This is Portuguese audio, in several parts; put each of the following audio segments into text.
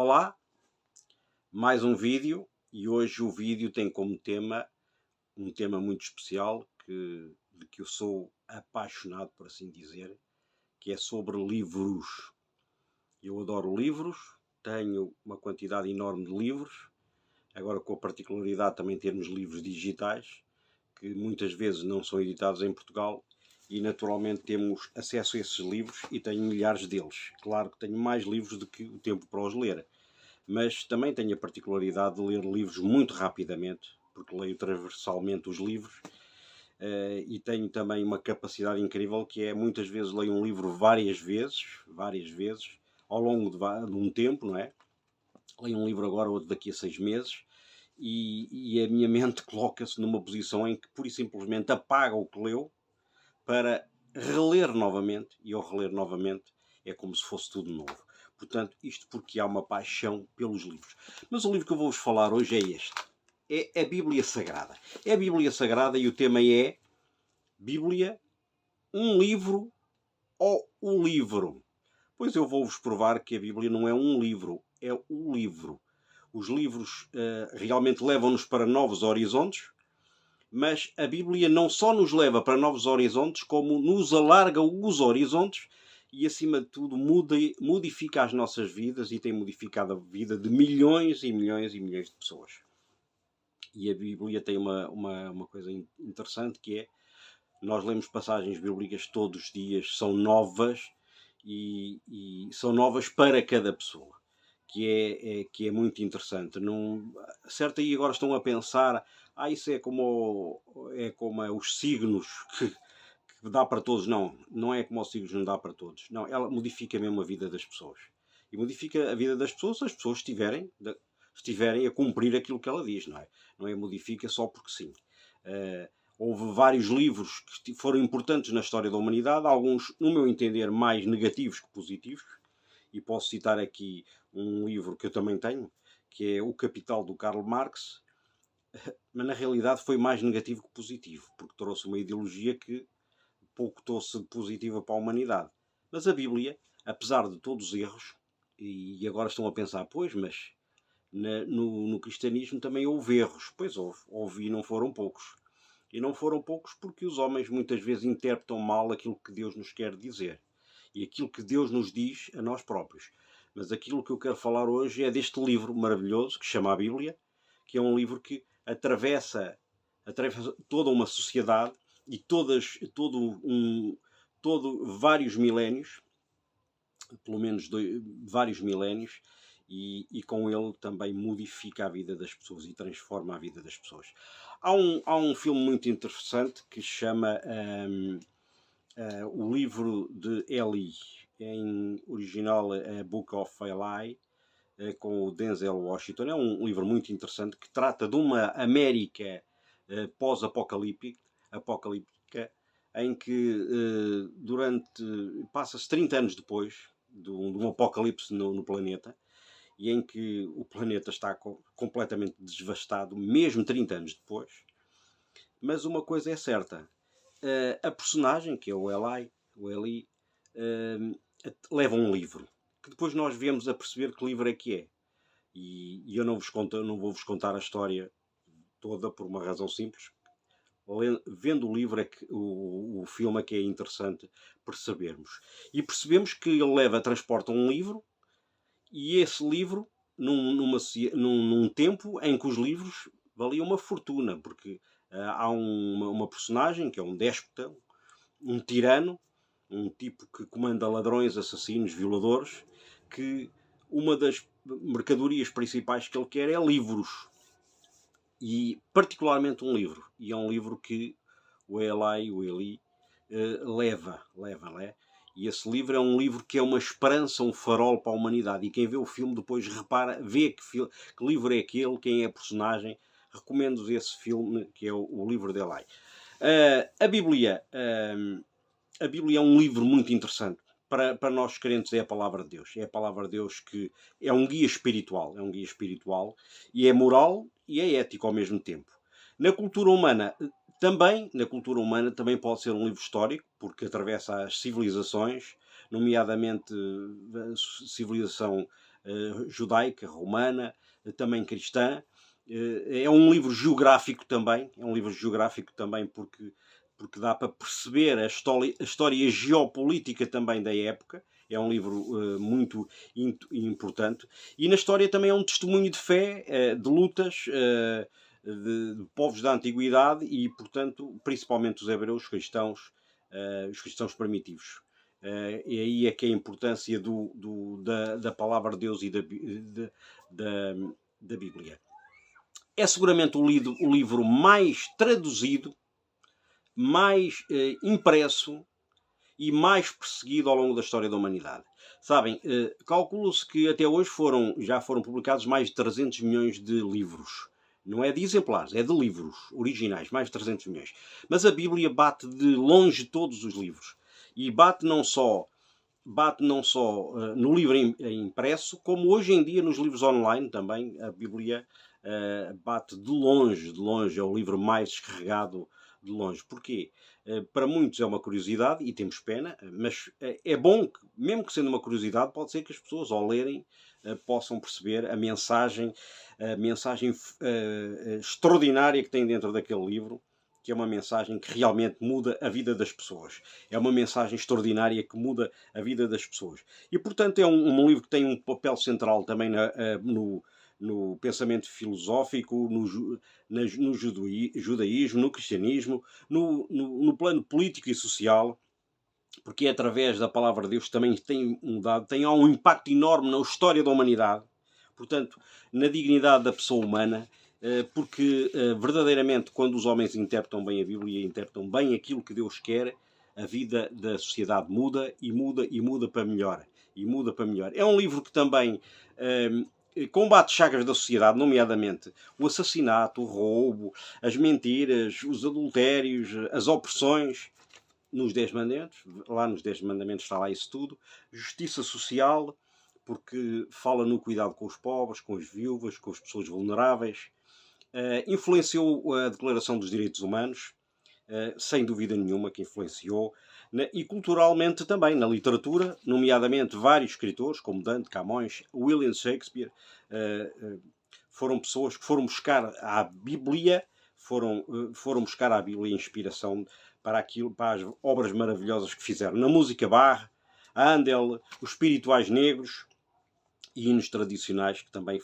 Olá, mais um vídeo e hoje o vídeo tem como tema um tema muito especial de que eu sou apaixonado, por assim dizer, que é sobre livros. Eu adoro livros, tenho uma quantidade enorme de livros, agora com a particularidade também de termos livros digitais, que muitas vezes não são editados em Portugal e naturalmente temos acesso a esses livros e tenho milhares deles. Claro que tenho mais livros do que o tempo para os ler. Mas também tenho a particularidade de ler livros muito rapidamente, porque leio transversalmente os livros, e tenho também uma capacidade incrível que é, muitas vezes leio um livro várias vezes, ao longo de um tempo, não é? Leio um livro agora, outro daqui a 6 meses, e a minha mente coloca-se numa posição em que pura e simplesmente apaga o que leu para reler novamente, e ao reler novamente é como se fosse tudo novo. Portanto, isto porque há uma paixão pelos livros. Mas o livro que eu vou-vos falar hoje é este. É a Bíblia Sagrada. É a Bíblia Sagrada e o tema é Bíblia, um livro ou o livro? Pois eu vou-vos provar que a Bíblia não é um livro, é o livro. Os livros realmente levam-nos para novos horizontes, mas a Bíblia não só nos leva para novos horizontes, como nos alarga os horizontes e, acima de tudo, modifica as nossas vidas e tem modificado a vida de milhões e milhões e milhões de pessoas. E a Bíblia tem uma coisa interessante que é, nós lemos passagens bíblicas todos os dias, são novas e são novas para cada pessoa. Que é muito interessante. Não, certo, aí agora estão a pensar, isso é como os signos que dá para todos. Não, não é como os signos não dá para todos. Não, ela modifica mesmo a vida das pessoas. E modifica a vida das pessoas se as pessoas estiverem a cumprir aquilo que ela diz, não é? Não é modifica só porque sim. Houve vários livros que foram importantes na história da humanidade, alguns, no meu entender, mais negativos que positivos, e posso citar aqui um livro que eu também tenho, que é O Capital, do Karl Marx, mas na realidade foi mais negativo que positivo, porque trouxe uma ideologia que pouco trouxe positiva para a humanidade. Mas a Bíblia, apesar de todos os erros, e agora estão a pensar, pois, mas no cristianismo também houve erros. Pois houve e não foram poucos. E não foram poucos porque os homens muitas vezes interpretam mal aquilo que Deus nos quer dizer. E aquilo que Deus nos diz a nós próprios. Mas aquilo que eu quero falar hoje é deste livro maravilhoso que se chama a Bíblia, que é um livro que atravessa toda uma sociedade e vários milénios, pelo menos vários milénios, e com ele também modifica a vida das pessoas e transforma a vida das pessoas. Há um filme muito interessante que se chama o livro de Eli, em original Book of Eli, com o Denzel Washington. É um livro muito interessante que trata de uma América pós-apocalíptica, em que passa-se 30 anos depois de um apocalipse no planeta, e em que o planeta está completamente devastado, mesmo 30 anos depois. Mas uma coisa é certa, a personagem, que é o Eli, leva um livro, que depois nós viemos a perceber que livro é que é. E eu não vou-vos contar a história toda por uma razão simples. Vendo o livro, o filme é que é interessante percebermos. E percebemos que ele transporta um livro, e esse livro, num tempo em que os livros valiam uma fortuna, porque há uma personagem que é um déspota, um tirano, um tipo que comanda ladrões, assassinos, violadores, que uma das mercadorias principais que ele quer é livros. E particularmente um livro. E é um livro que o Eli leva. E esse livro é um livro que é uma esperança, um farol para a humanidade. E quem vê o filme depois vê que livro é aquele, quem é a personagem. Recomendo esse filme, que é o livro de Eli. A Bíblia é um livro muito interessante. Para nós crentes é a palavra de Deus. É a palavra de Deus que é um guia espiritual. É um guia espiritual e é moral e é ético ao mesmo tempo. Na cultura humana também pode ser um livro histórico, porque atravessa as civilizações, nomeadamente a civilização judaica, romana, também cristã. É um livro geográfico também, porque dá para perceber a história geopolítica também da época. É um livro muito importante. E na história também é um testemunho de fé, de lutas de povos da antiguidade e, portanto, principalmente os hebreus, os cristãos primitivos. E aí é que é a importância da palavra de Deus e da Bíblia. É seguramente o livro mais traduzido, mais impresso e mais perseguido ao longo da história da humanidade. Sabem, calcula-se que até hoje já foram publicados mais de 300 milhões de livros. Não é de exemplares, é de livros originais, mais de 300 milhões. Mas a Bíblia bate de longe todos os livros. E bate não só no livro impresso, como hoje em dia nos livros online também. A Bíblia bate de longe, é o livro mais descarregado de longe. Porquê? Para muitos é uma curiosidade e temos pena, mas é bom que, mesmo que sendo uma curiosidade, pode ser que as pessoas, ao lerem, possam perceber a mensagem extraordinária que tem dentro daquele livro, que é uma mensagem que realmente muda a vida das pessoas. É uma mensagem extraordinária que muda a vida das pessoas. E, portanto, é um livro que tem um papel central também no pensamento filosófico, no judaísmo, no cristianismo, no plano político e social, porque é através da palavra de Deus que também tem um impacto enorme na história da humanidade, portanto, na dignidade da pessoa humana, porque verdadeiramente quando os homens interpretam bem a Bíblia, interpretam bem aquilo que Deus quer, a vida da sociedade muda para melhor. É um livro que também combate chagas da sociedade, nomeadamente o assassinato, o roubo, as mentiras, os adultérios, as opressões. Nos 10 mandamentos, lá nos 10 mandamentos está lá isso tudo. Justiça social, porque fala no cuidado com os pobres, com as viúvas, com as pessoas vulneráveis. Influenciou a Declaração dos Direitos Humanos, sem dúvida nenhuma que influenciou, e culturalmente também, na literatura, nomeadamente vários escritores, como Dante, Camões, William Shakespeare, foram pessoas que foram buscar à Bíblia, foram buscar à Bíblia inspiração para as obras maravilhosas que fizeram. Na música Bach, Handel, os espirituais negros e hinos tradicionais que também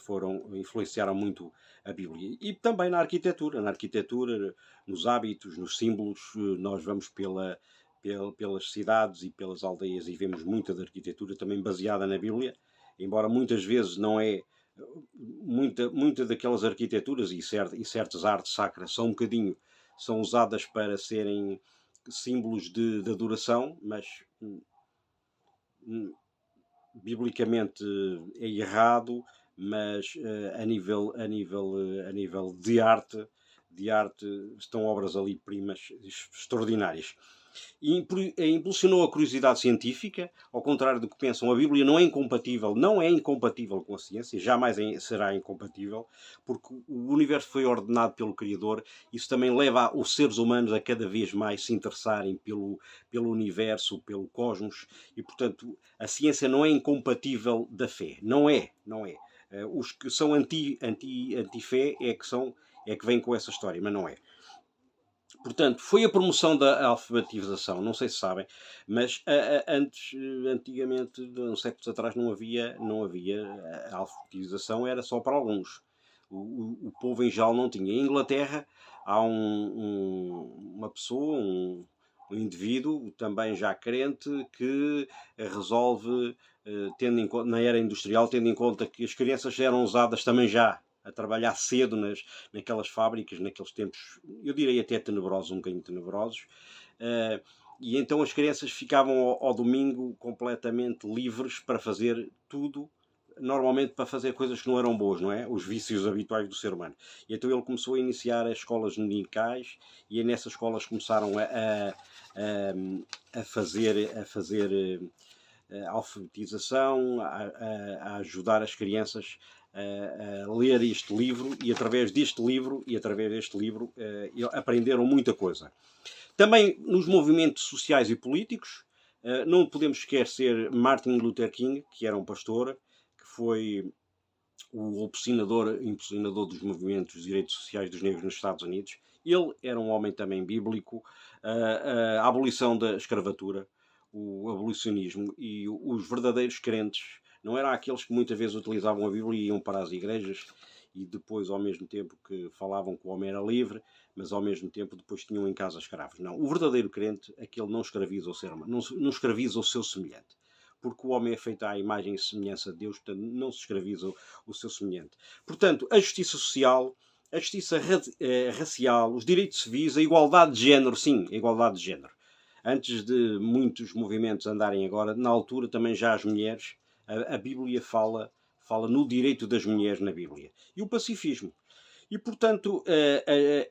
influenciaram muito a Bíblia. E também na arquitetura, nos hábitos, nos símbolos. Nós vamos pelas cidades e pelas aldeias e vemos muita da arquitetura também baseada na Bíblia, embora muitas vezes não é muita daquelas arquiteturas e certas artes sacras são usadas para serem símbolos de adoração, mas biblicamente é errado, mas a nível de arte estão obras ali primas extraordinárias. E impulsionou a curiosidade científica, ao contrário do que pensam. A Bíblia não é incompatível com a ciência, jamais será incompatível, porque o universo foi ordenado pelo Criador. Isso também leva os seres humanos a cada vez mais se interessarem pelo universo, pelo cosmos, e portanto a ciência não é incompatível da fé, não é. Os que são anti-fé é que vêm com essa história, mas não é. Portanto, foi a promoção da alfabetização, não sei se sabem, mas antigamente, uns séculos atrás, não havia a alfabetização, era só para alguns. O povo em geral não tinha. Em Inglaterra há uma pessoa, um indivíduo, também já crente, que resolve, na era industrial, tendo em conta que as crianças eram usadas também já a trabalhar cedo naquelas fábricas, naqueles tempos, eu direi até tenebrosos, um bocadinho tenebrosos, e então as crianças ficavam ao domingo completamente livres para fazer tudo, normalmente para fazer coisas que não eram boas, não é? Os vícios habituais do ser humano. E então ele começou a iniciar as escolas dominicais, e nessas escolas começaram a fazer a alfabetização, a ajudar as crianças a ler este livro, e através deste livro aprenderam muita coisa. Também nos movimentos sociais e políticos, não podemos esquecer Martin Luther King, que era um pastor, que foi o impulsionador dos movimentos de direitos sociais dos negros nos Estados Unidos. Ele era um homem também bíblico. A abolição da escravatura, o abolicionismo e os verdadeiros crentes não eram aqueles que muitas vezes utilizavam a Bíblia e iam para as igrejas e depois, ao mesmo tempo que falavam que o homem era livre, mas ao mesmo tempo depois tinham em casa escravos. Não, o verdadeiro crente, aquele não escraviza o ser humano, não escraviza o seu semelhante, porque o homem é feito à imagem e semelhança de Deus, portanto não se escraviza o seu semelhante. Portanto, a justiça social, a justiça racial, os direitos civis, a igualdade de género, sim, a igualdade de género. Antes de muitos movimentos andarem agora, na altura também já as mulheres, a Bíblia fala no direito das mulheres na Bíblia. E o pacifismo. E, portanto,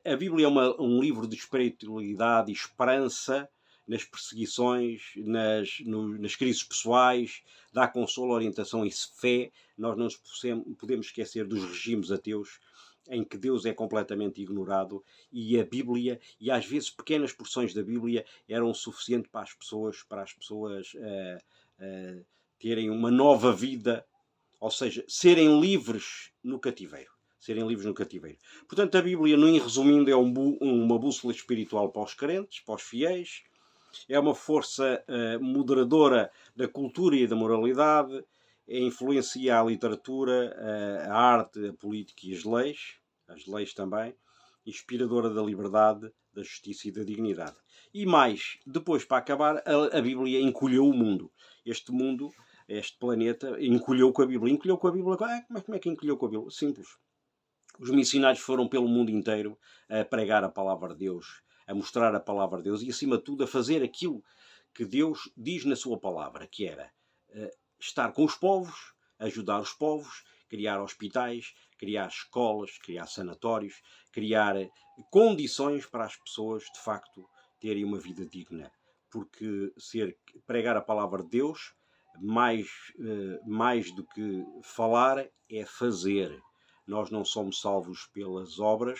a Bíblia é um livro de espiritualidade e esperança nas perseguições, nas crises pessoais, dá consolo, orientação e fé. Nós não nos podemos esquecer dos regimes ateus, em que Deus é completamente ignorado, e a Bíblia, e às vezes pequenas porções da Bíblia, eram o suficiente para as pessoas terem uma nova vida, ou seja, serem livres no cativeiro. Portanto, a Bíblia, em resumindo, é uma bússola espiritual para os crentes, para os fiéis, é uma força moderadora da cultura e da moralidade, influencia a literatura, a arte, a política e as leis também, inspiradora da liberdade, da justiça e da dignidade. E mais, depois, para acabar, a Bíblia encolheu o mundo. Este mundo, este planeta, encolheu com a Bíblia. Encolheu com a Bíblia. Como é que encolheu com a Bíblia? Simples. Os missionários foram pelo mundo inteiro a pregar a palavra de Deus, a mostrar a palavra de Deus e, acima de tudo, a fazer aquilo que Deus diz na sua palavra, que era estar com os povos, ajudar os povos, criar hospitais, criar escolas, criar sanatórios, criar condições para as pessoas, de facto, terem uma vida digna. Porque pregar a palavra de Deus, mais do que falar, é fazer. Nós não somos salvos pelas obras,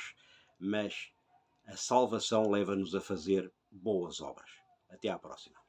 mas a salvação leva-nos a fazer boas obras. Até à próxima.